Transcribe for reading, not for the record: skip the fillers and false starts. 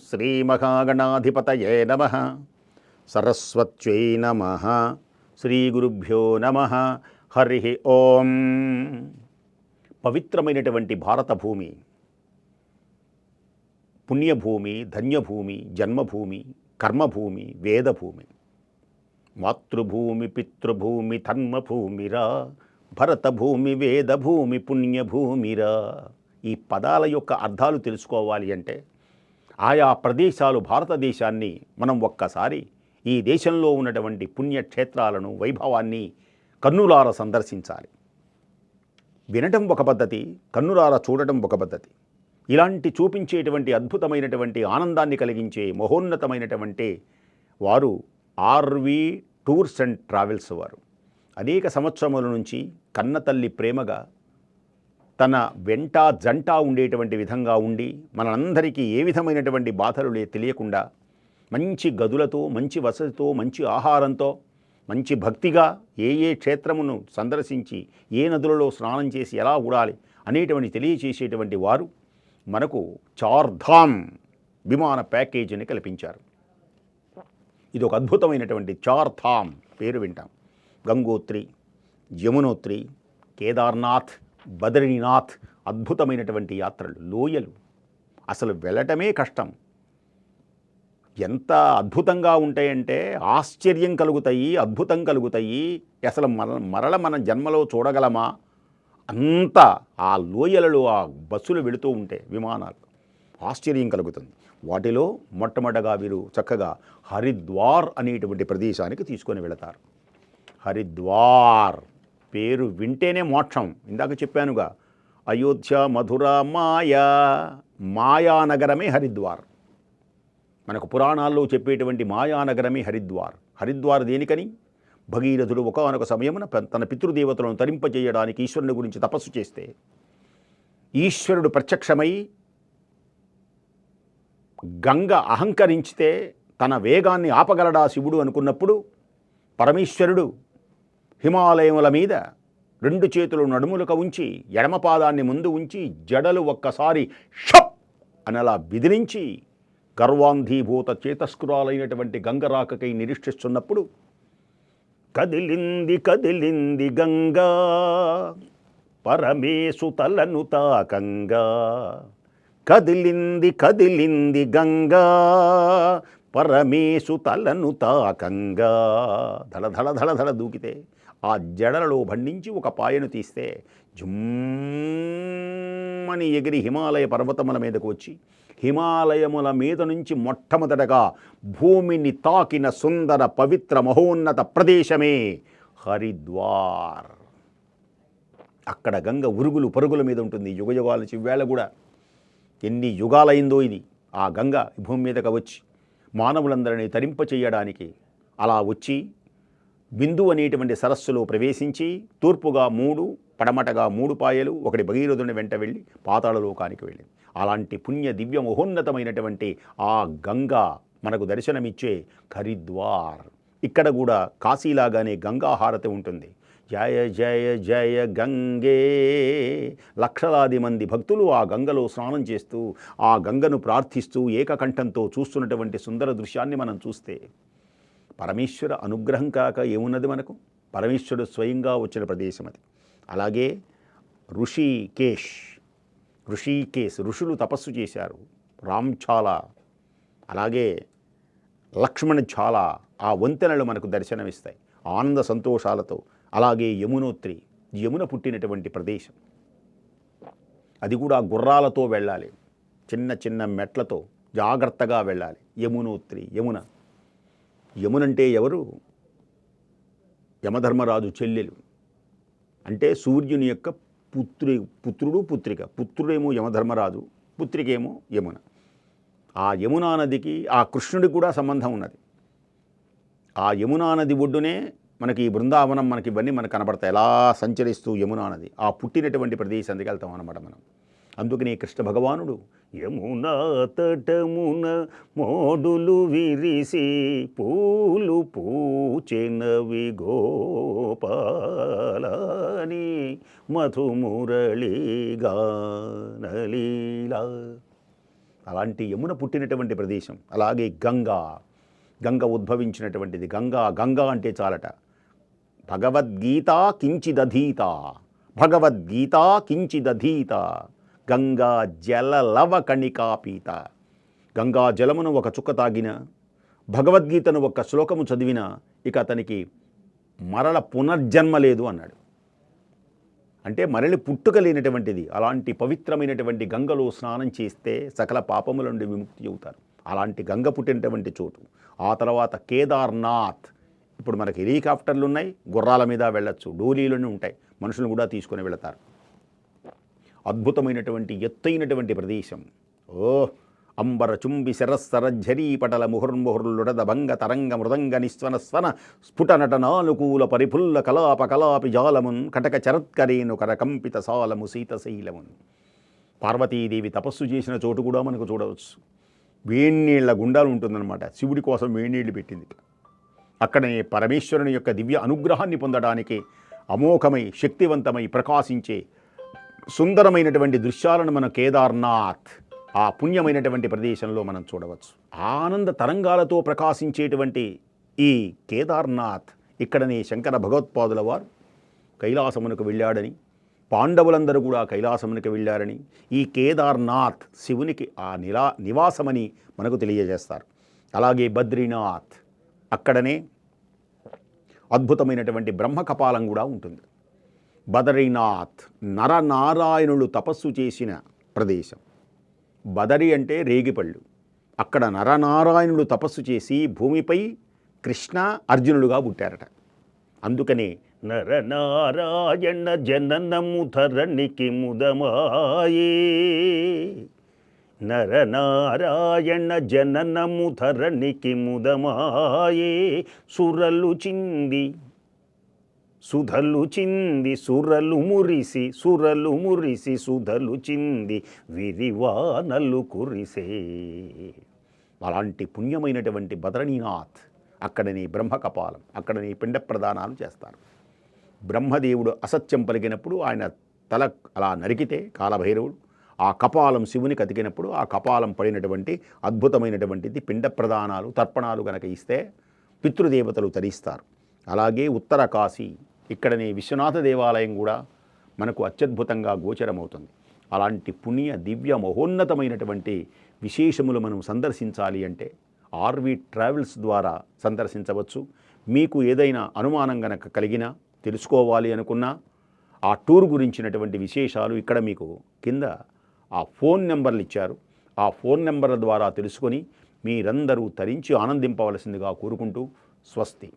శ్రీమహాగణాధిపతయే నమః. సరస్వత్యై నమః. శ్రీగురుభ్యో నమః. హరి ఓం. పవిత్రమైనటువంటి భారత భూమి, పుణ్యభూమి, ధన్యభూమి, జన్మభూమి, కర్మభూమి, వేదభూమి. మాతృభూమి, పితృభూమి, ధర్మభూమిరా, భరతభూమి, వేదభూమి, పుణ్యభూమిరా. ఈ పదాల యొక్క అర్థాలు తెలుసుకోవాలి అంటే ఆయా ప్రదేశాలు, భారతదేశాన్ని మనం ఒక్కసారి ఈ దేశంలో ఉన్నటువంటి పుణ్యక్షేత్రాలను, వైభవాన్ని కన్నులార సందర్శించాలి. వినటం ఒక పద్ధతి, కన్నులార చూడటం ఒక పద్ధతి. ఇలాంటి చూపించేటువంటి అద్భుతమైనటువంటి ఆనందాన్ని కలిగించే మహోన్నతమైనటువంటి వారు ఆర్వి టూర్స్ అండ్ ట్రావెల్స్ వారు. అనేక సంవత్సరముల నుంచి కన్నతల్లి ప్రేమగా తన వెంట జంట ఉండేటువంటి విధంగా ఉండి మనందరికీ ఏ విధమైనటువంటి బాధలు తెలియకుండా మంచి గదులతో, మంచి వసతితో, మంచి ఆహారంతో, మంచి భక్తిగా ఏ క్షేత్రమును సందర్శించి ఏ నదులలో స్నానం చేసి ఎలా ఉండాలి అనేటువంటి తెలియచేసేటువంటి వారు మనకు చార్ధామ్ విమాన ప్యాకేజీని కల్పించారు. ఇది ఒక అద్భుతమైనటువంటి చార్ధామ్ పేరు వింటాం. గంగోత్రి, యమునోత్రి, కేదార్నాథ్, బద్రీనాథ్, అద్భుతమైనటువంటి యాత్రలు, లోయలు. అసలు వెళ్ళటమే కష్టం. ఎంత అద్భుతంగా ఉంటాయంటే ఆశ్చర్యం కలుగుతాయి, అద్భుతం కలుగుతాయి. అసలు మరల మన జన్మలో చూడగలమా అంత ఆ లోయలలో ఆ బస్సులు వెళుతూ ఉంటే, విమానాలు, ఆశ్చర్యం కలుగుతుంది. వాటిలో మొట్టమొదటగా వీరు చక్కగా హరిద్వార్ అనేటువంటి ప్రదేశానికి తీసుకొని వెళతారు. హరిద్వార్ పేరు వింటేనే మోక్షం. ఇందాక చెప్పానుగా, అయోధ్య, మధుర, మాయానగరమే హరిద్వార్. మనకు పురాణాల్లో చెప్పేటువంటి మాయానగరమే హరిద్వార్. హరిద్వార్ దేనికని? భగీరథుడు ఒకానొక సమయమున తన పితృదేవతలను తరింపజేయడానికి ఈశ్వరుని గురించి తపస్సు చేస్తే ఈశ్వరుడు ప్రత్యక్షమై గంగ అహంకరించితే తన వేగాన్ని ఆపగలడా శివుడు అనుకున్నప్పుడు పరమేశ్వరుడు హిమాలయముల మీద రెండు చేతులు నడుములకు ఉంచి ఎడమ పాదాన్ని ముందు ఉంచి జడలు ఒక్కసారి షప్ అనలా బిదిరించి గర్వాంధీభూత చేతస్కురాలైనటువంటి గంగరాకకై నిరీక్షిస్తున్నప్పుడు కదిలింది కదిలింది గంగా పరమేశు తలను తాకంగా, కదిలింది కదిలింది గంగా పరమేశు తలను తాకంగా. ధడ ధడ ధడ ధడ దూకితే ఆ జడలలో బండించి ఒక పాయను తీస్తే జుమ్మని ఎగిరి హిమాలయ పర్వతముల మీదకు వచ్చి హిమాలయముల మీద నుంచి మొట్టమొదటగా భూమిని తాకిన సుందర పవిత్ర మహోన్నత ప్రదేశమే హరిద్వార్. అక్కడ గంగ ఉరుగులు పరుగుల మీద ఉంటుంది. యుగయుగాల చివేళ కూడా ఎన్ని యుగాలైందో ఇది ఆ గంగ భూమి మీదకి వచ్చి మానవులందరినీ తరింపచేయడానికి అలా వచ్చి బిందు అనేటువంటి సరస్సులో ప్రవేశించి తూర్పుగా 3, పడమటగా 3 పాయలు, ఒకటి భగీరథుని వెంట వెళ్ళి పాతాళలోకానికి వెళ్ళింది. అలాంటి పుణ్య దివ్య మహోన్నతమైనటువంటి ఆ గంగా మనకు దర్శనమిచ్చే హరిద్వార్. ఇక్కడ కూడా కాశీలాగానే గంగా హారతి ఉంటుంది. జయ జయ జయ గంగే. లక్షలాది మంది భక్తులు ఆ గంగలో స్నానం చేస్తూ ఆ గంగను ప్రార్థిస్తూ ఏకకంఠంతో చూస్తున్నటువంటి సుందర దృశ్యాన్ని మనం చూస్తే పరమేశ్వర అనుగ్రహం కాక ఏమున్నది మనకు? పరమేశ్వరుడు స్వయంగా వచ్చిన ప్రదేశం అది. అలాగే ఋషికేశ్, ఋషులు తపస్సు చేశారు. రామ్ఛాల, అలాగే లక్ష్మణఛాల, ఆ వంతెనలు మనకు దర్శనమిస్తాయి ఆనంద సంతోషాలతో. అలాగే యమునోత్రి, యమున పుట్టినటువంటి ప్రదేశం. అది కూడా గుర్రాలతో వెళ్ళాలి, చిన్న చిన్న మెట్లతో జాగ్రత్తగా వెళ్ళాలి. యమునోత్రి, యమునంటే ఎవరు? యమధర్మరాజు చెల్లెలు. అంటే సూర్యుని యొక్క పుత్రుడు పుత్రిక. పుత్రుడేమో యమధర్మరాజు, పుత్రికేమో యమున. ఆ యమునా నదికి ఆ కృష్ణుడికి కూడా సంబంధం ఉన్నది. ఆ యమునా నది ఒడ్డునే మనకి ఈ బృందావనం, మనకి ఇవన్నీ మనకు కనబడతాయి. ఎలా సంచరిస్తూ యమునా నది ఆ పుట్టినటువంటి ప్రదేశానికి వెళ్తాం అన్నమాట మనం. అందుకని కృష్ణ భగవానుడు యమునా తటమున మోడులు విరిసి పూలు పూచెనవి గోపాలని మధుమురళి గానలీలా. అలాంటి యమున పుట్టినటువంటి ప్రదేశం. అలాగే గంగ ఉద్భవించినటువంటిది. గంగా అంటే చాలట. భగవద్గీత కించిదధీత, భగవద్గీత కించిదధీత, గంగా జలలవ కణికాపీత. గంగా జలమును ఒక చుక్క తాగిన, భగవద్గీతను ఒక శ్లోకము చదివిన ఇక అతనికి మరల పునర్జన్మ లేదు అన్నాడు. అంటే మరలి పుట్టుక లేనటువంటిది. అలాంటి పవిత్రమైనటువంటి గంగలో స్నానం చేస్తే సకల పాపముల నుండి విముక్తి అవుతారు. అలాంటి గంగ పుట్టినటువంటి చోటు. ఆ తర్వాత కేదార్నాథ్. ఇప్పుడు మనకి హెలికాప్టర్లు ఉన్నాయి, గుర్రాల మీద వెళ్ళొచ్చు, డోలీలోనే ఉంటాయి, మనుషులు కూడా తీసుకొని వెళతారు. అద్భుతమైనటువంటి ఎత్తైనటువంటి ప్రదేశం. అంబర చుంబి శరస్సరఝరీ పటల ముహుర్ముహుర్లుడద భంగ తరంగ మృదంగ నిస్వన స్వన స్ఫుట నటనానుకూల పరిఫుల్ల కలాప కలాపి జాలమున్ కటక చరత్కరేను కరకంపిత సాలము సీతశైలమున్. పార్వతీదేవి తపస్సు చేసిన చోటు కూడా మనకు చూడవచ్చు. వేణీళ్ల గుండాలు ఉంటుందన్నమాట. శివుడి కోసం వేణీళ్లు పెట్టింది. అక్కడనే పరమేశ్వరుని యొక్క దివ్య అనుగ్రహాన్ని పొందడానికి అమోఘమై శక్తివంతమై ప్రకాశించే సుందరమైనటువంటి దృశ్యాలను మన కేదార్నాథ్ ఆ పుణ్యమైనటువంటి ప్రదేశంలో మనం చూడవచ్చు. ఆనంద తరంగాలతో ప్రకాశించేటువంటి ఈ కేదార్నాథ్, ఇక్కడనే శంకర భగవత్పాదుల వారు కైలాసమునకు వెళ్ళాడని, పాండవులందరూ కూడా కైలాసమునకు వెళ్ళారని, ఈ కేదార్నాథ్ శివునికి ఆ నివాసమని మనకు తెలియజేస్తారు. అలాగే బద్రీనాథ్, అక్కడనే అద్భుతమైనటువంటి బ్రహ్మకపాలం కూడా ఉంటుంది. బదరీనాథ్ నరనారాయణులు తపస్సు చేసిన ప్రదేశం. బదరి అంటే రేగిపళ్ళు. అక్కడ నరనారాయణుడు తపస్సు చేసి భూమిపై కృష్ణ అర్జునులుగా పుట్టారట. అందుకనే నరనారాయణ జననము ధరణికి ముదమాయే, నరనారాయణ జననము ధరణికి ముదమాయే, సురలు చింది సుధలు చింది సురలు మురిసి సుధలు చింది విరివానలు కురిసే. అలాంటి పుణ్యమైనటువంటి బద్రీనాథ్, అక్కడని బ్రహ్మకపాలం, అక్కడని పిండ ప్రదానాలు చేస్తారు. బ్రహ్మదేవుడు అసత్యం పలికినప్పుడు ఆయన తల అలా నరికితే కాలభైరవుడు, ఆ కపాలం శివునికి అతికినప్పుడు ఆ కపాలం పడినటువంటి అద్భుతమైనటువంటిది పిండ ప్రదానాలు తర్పణాలు కనుక ఇస్తే పితృదేవతలు తరిస్తారు. అలాగే ఉత్తర కాశీ, ఇక్కడనే విశ్వనాథ దేవాలయం కూడా మనకు అత్యద్భుతంగా గోచరమవుతుంది. అలాంటి పుణ్య దివ్య మహోన్నతమైనటువంటి విశేషములు మనం సందర్శించాలి అంటే ఆర్వి ట్రావెల్స్ ద్వారా సందర్శించవచ్చు. మీకు ఏదైనా అనుమానం గనక కలిగినా, తెలుసుకోవాలి అనుకున్నా, ఆ టూర్ గురించినటువంటి విశేషాలు ఇక్కడ మీకు కింద ఆ ఫోన్ నెంబర్లు ఇచ్చారు. ఆ ఫోన్ నెంబర్ల ద్వారా తెలుసుకొని మీరందరూ తరించి ఆనందింపవలసిందిగా కోరుకుంటూ స్వస్తి.